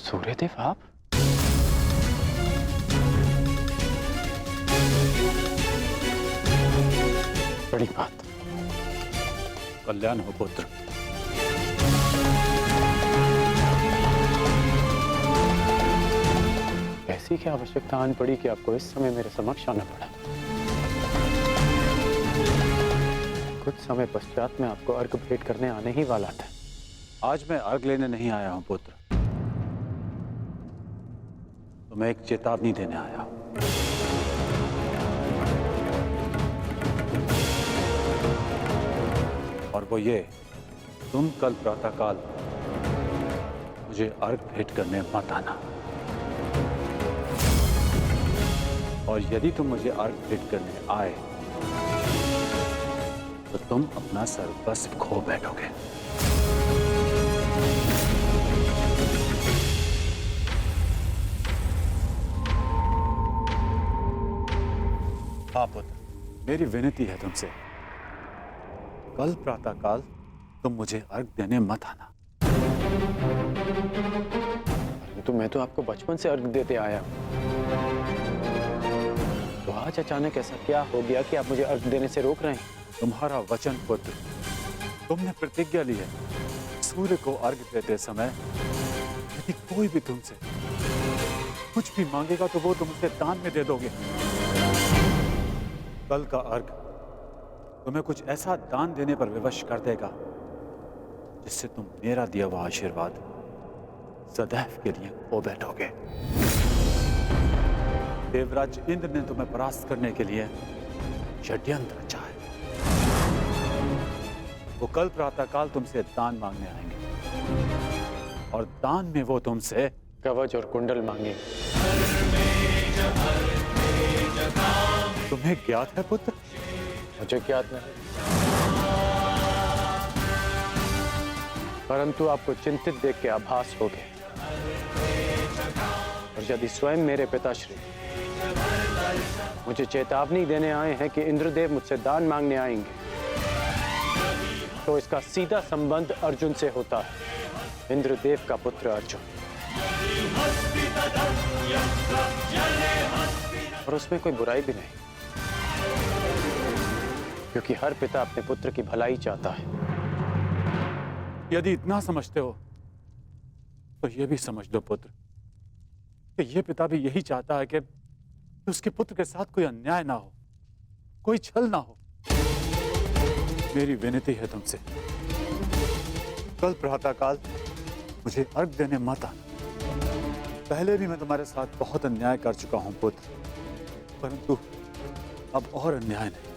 सूर्यदेव आप? बड़ी बात। कल्याण हो पुत्र। ऐसी क्या आवश्यकता आन पड़ी कि आपको इस समय मेरे समक्ष आना पड़ा? कुछ समय पश्चात मैं आपको अर्घ भेंट करने आने ही वाला था। आज मैं अर्घ लेने नहीं आया हूं पुत्र, तो मैं एक चेतावनी देने आया हूं। और वो ये, तुम कल प्रातःकाल मुझे अर्घ भेंट करने मत आना। और यदि तुम मुझे अर्घ भेंट करने आए तो तुम अपना सर्वस्व खो बैठोगे। हाँ पुत्र, मेरी विनती है तुमसे, कल प्रातःकाल तुम मुझे अर्घ देने मत आना। परंतु मैं तो आपको बचपन से अर्घ देते आया हूं। तो आज अचानक ऐसा क्या हो गया कि आप मुझे अर्घ देने से रोक रहे हैं? तुम्हारा वचन पुत्र, तुमने प्रतिज्ञा ली है, सूर्य को अर्घ देते समय यदि कोई भी तुमसे कुछ भी मांगेगा तो वो तुम उसे दान में दे दोगे। कल का अर्घ तुम्हें कुछ ऐसा दान देने पर विवश कर देगा जिससे तुम मेरा दिया हुआ आशीर्वाद सदैव के लिए खो बैठोगे। देवराज इंद्र ने तुम्हें परास्त करने के लिए षड्यंत्र रचा है। वो कल प्रातःकाल तुमसे दान मांगने आएंगे और दान में वो तुमसे कवच और कुंडल मांगे। तुम्हें ज्ञात है पुत्र? मुझे ज्ञात नहीं, परंतु आपको चिंतित देख के आभास हो गया। और यदि स्वयं मेरे पिताश्री मुझे चेतावनी देने आए हैं कि इंद्रदेव मुझसे दान मांगने आएंगे, तो इसका सीधा संबंध अर्जुन से होता है। इंद्रदेव का पुत्र अर्जुन, और उसमें कोई बुराई भी नहीं, क्योंकि हर पिता अपने पुत्र की भलाई चाहता है। यदि इतना समझते हो तो यह भी समझ लो पुत्र कि यह पिता भी यही चाहता है कि उसके पुत्र के साथ कोई अन्याय ना हो, कोई छल ना हो। मेरी विनती है तुमसे, कल प्रातःकाल मुझे अर्घ देने मत आना। पहले भी मैं तुम्हारे साथ बहुत अन्याय कर चुका हूं पुत्र, परंतु अब और अन्याय नहीं।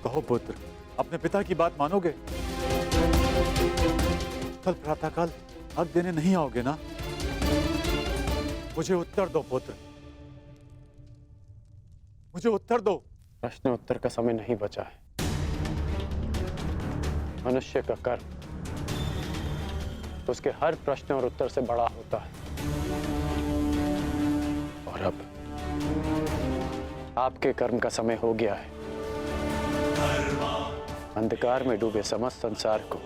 कहो पुत्र, अपने पिता की बात मानोगे? कल प्रातःकाल अर्घ देने नहीं आओगे ना? मुझे उत्तर दो पुत्र, मुझे उत्तर दो। प्रश्न उत्तर का समय नहीं बचा है। मनुष्य का कर्म उसके हर प्रश्न और उत्तर से बड़ा होता है। और अब आपके कर्म का समय हो गया है। अंधकार में डूबे समस्त संसार को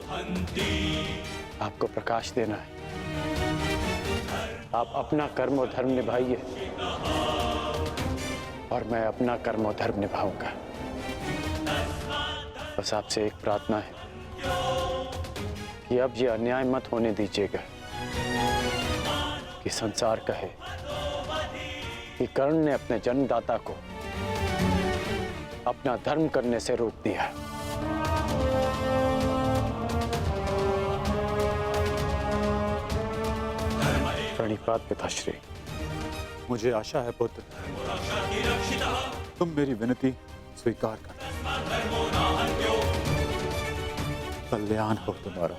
आपको प्रकाश देना है। आप अपना कर्म और धर्म निभाइए और मैं अपना कर्म और धर्म निभाऊंगा। बस आपसे एक प्रार्थना है कि अब ये अन्याय मत होने दीजिएगा कि संसार कहे कि कर्ण ने अपने जन्मदाता को अपना धर्म करने से रोक दिया। प्रणिपात पिताश्री। मुझे आशा है पुत्र तुम मेरी विनती स्वीकार कर। कल्याण हो तुम्हारा।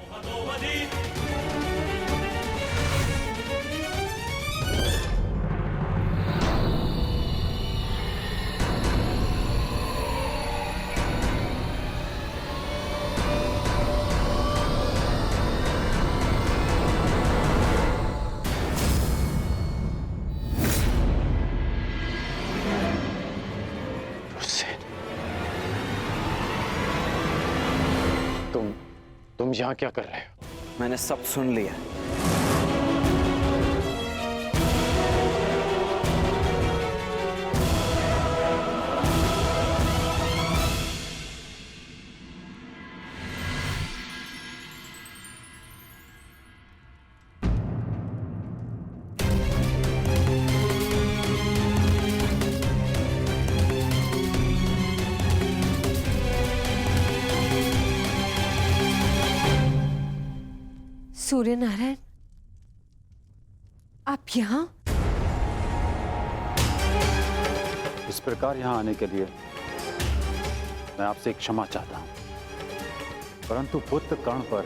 तुम यहाँ क्या कर रहे हो? मैंने सब सुन लिया। सूर्य नारायण, आप यहाँ? इस प्रकार यहाँ आने के लिए मैं आपसे क्षमा चाहता हूं, परंतु पुत्र कर्ण पर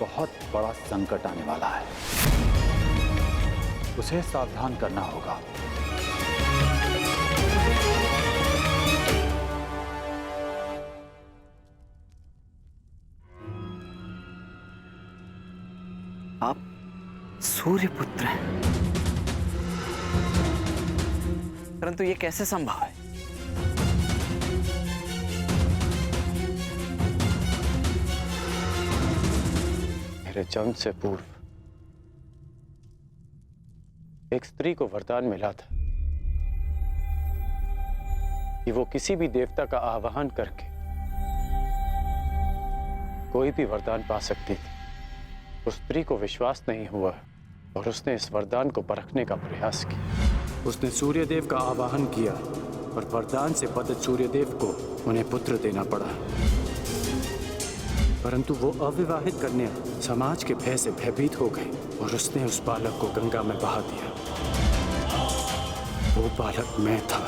बहुत बड़ा संकट आने वाला है। उसे सावधान करना होगा। आप सूर्यपुत्र हैं, परंतु ये कैसे संभव है? मेरे जन्म से पूर्व एक स्त्री को वरदान मिला था कि वो किसी भी देवता का आवाहन करके कोई भी वरदान पा सकती थी। उस स्त्री को विश्वास नहीं हुआ और उसने इस वरदान को परखने का प्रयास किया। उसने सूर्यदेव का आवाहन किया और वरदान से बद्ध सूर्यदेव को उन्हें पुत्र देना पड़ा, परंतु वो अविवाहित कन्या समाज के भय से भयभीत हो गई और उसने उस बालक को गंगा में बहा दिया। वो बालक मैं था,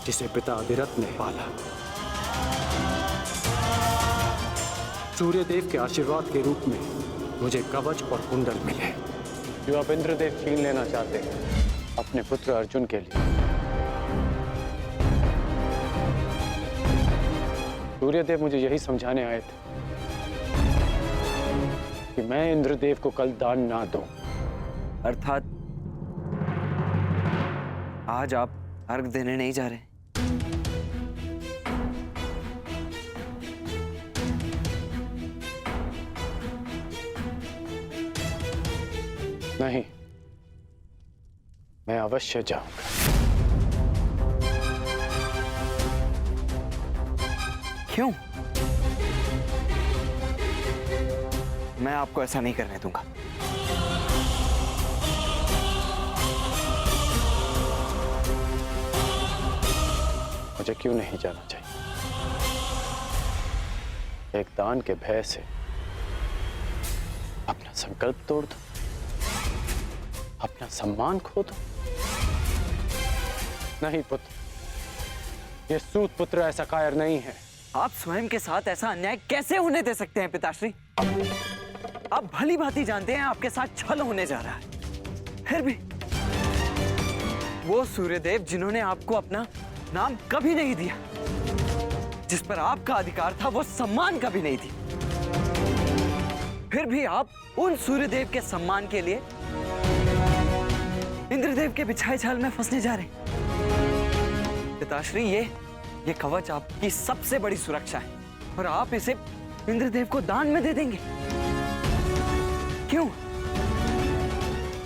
जिसे पिता अधिरथ ने पाला। सूर्यदेव के आशीर्वाद के रूप में मुझे कवच और कुंडल मिले, जो अब इंद्रदेव छीन लेना चाहते हैं अपने पुत्र अर्जुन के लिए। सूर्यदेव मुझे यही समझाने आए थे कि मैं इंद्रदेव को कल दान ना दूं। अर्थात आज आप अर्घ देने नहीं जा रहे? नहीं, मैं अवश्य जाऊंगा। क्यों? मैं आपको ऐसा नहीं करने दूंगा। मुझे क्यों नहीं जाना चाहिए? एक दान के भय से अपना संकल्प तोड़ दो, अपना सम्मान खो दो। नहीं पुत्र, ये सूत पुत्र ऐसा कायर नहीं है। आप स्वयं के साथ ऐसा अन्याय कैसे होने दे सकते हैं पिताश्री? आप भली भांति जानते हैं आपके साथ छल होने जा रहा है। फिर भी वो सूर्यदेव जिन्होंने आपको अपना नाम कभी नहीं दिया, जिस पर आपका अधिकार था, वो सम्मान कभी नहीं दी, फिर भी आप उन सूर्यदेव के सम्मान के लिए इंद्रदेव के बिछाए जाल में फंसने जा रहे हैं। पिताश्री, ये कवच आपकी सबसे बड़ी सुरक्षा है और आप इसे इंद्रदेव को दान में दे देंगे। क्यों?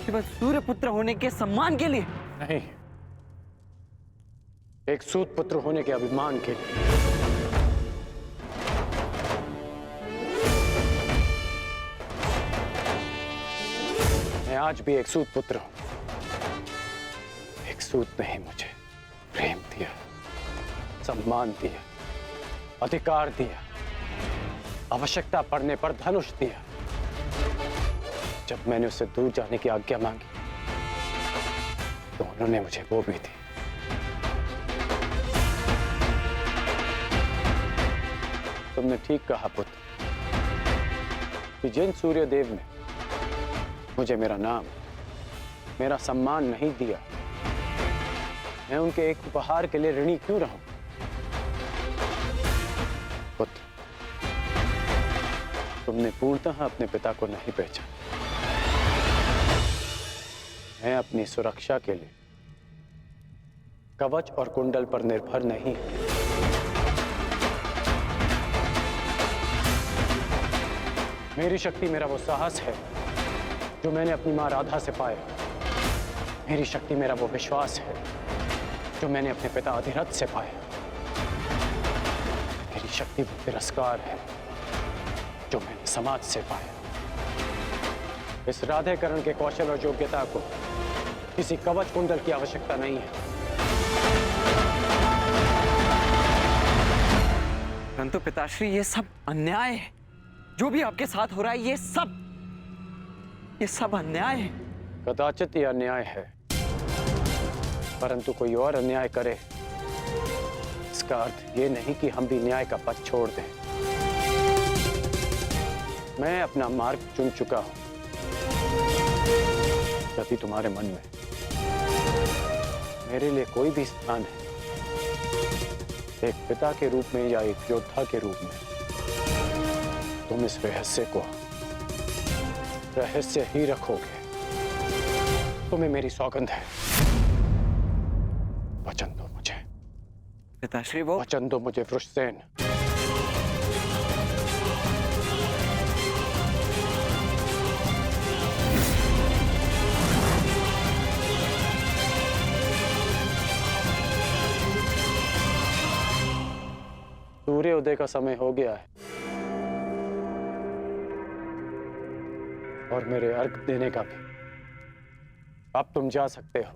केवल सूर्यपुत्र होने के सम्मान के लिए? नहीं, एक सूत पुत्र होने के अभिमान के लिए। मैं आज भी एक सूत पुत्र हूं। एक सूत ने ही मुझे प्रेम दिया, सम्मान दिया, अधिकार दिया, आवश्यकता पड़ने पर धनुष दिया। जब मैंने उससे दूर जाने की आज्ञा मांगी तो उन्होंने मुझे वो भी दी। तुमने ठीक कहा पुत्र कि जिन सूर्यदेव ने मुझे मेरा नाम, मेरा सम्मान नहीं दिया, मैं उनके एक उपहार के लिए ऋणी क्यों रहूं? पुत्र, तुमने पूर्णतः अपने पिता को नहीं पहचाना। मैं अपनी सुरक्षा के लिए कवच और कुंडल पर निर्भर नहीं। मेरी शक्ति मेरा वो साहस है जो मैंने अपनी मां राधा से पाया। मेरी शक्ति मेरा वो विश्वास है जो मैंने अपने पिता अधिरथ से पाया। मेरी शक्ति वो तिरस्कार है जो मैंने समाज से पाया। इस राधेकरण के कौशल और योग्यता को किसी कवच कुंडल की आवश्यकता नहीं है। परंतु पिताश्री, ये सब अन्याय है। जो भी आपके साथ हो रहा है ये सब अन्याय है। कदाचित यह अन्याय है, परंतु कोई और अन्याय करे इसका अर्थ ये नहीं कि हम भी न्याय का पथ छोड़ दें। मैं अपना मार्ग चुन चुका हूं। यदि तुम्हारे मन में मेरे लिए कोई भी स्थान है, एक पिता के रूप में या एक योद्धा के रूप में, तुम इस रहस्य को रहस्य ही रखोगे। तुम्हें मेरी सौगंध है। वचन दो मुझे, पिताश्री। वो वचन दो मुझे वृषसेन। सूर्योदय का समय हो गया है और मेरे अर्घ देने का भी। अब तुम जा सकते हो।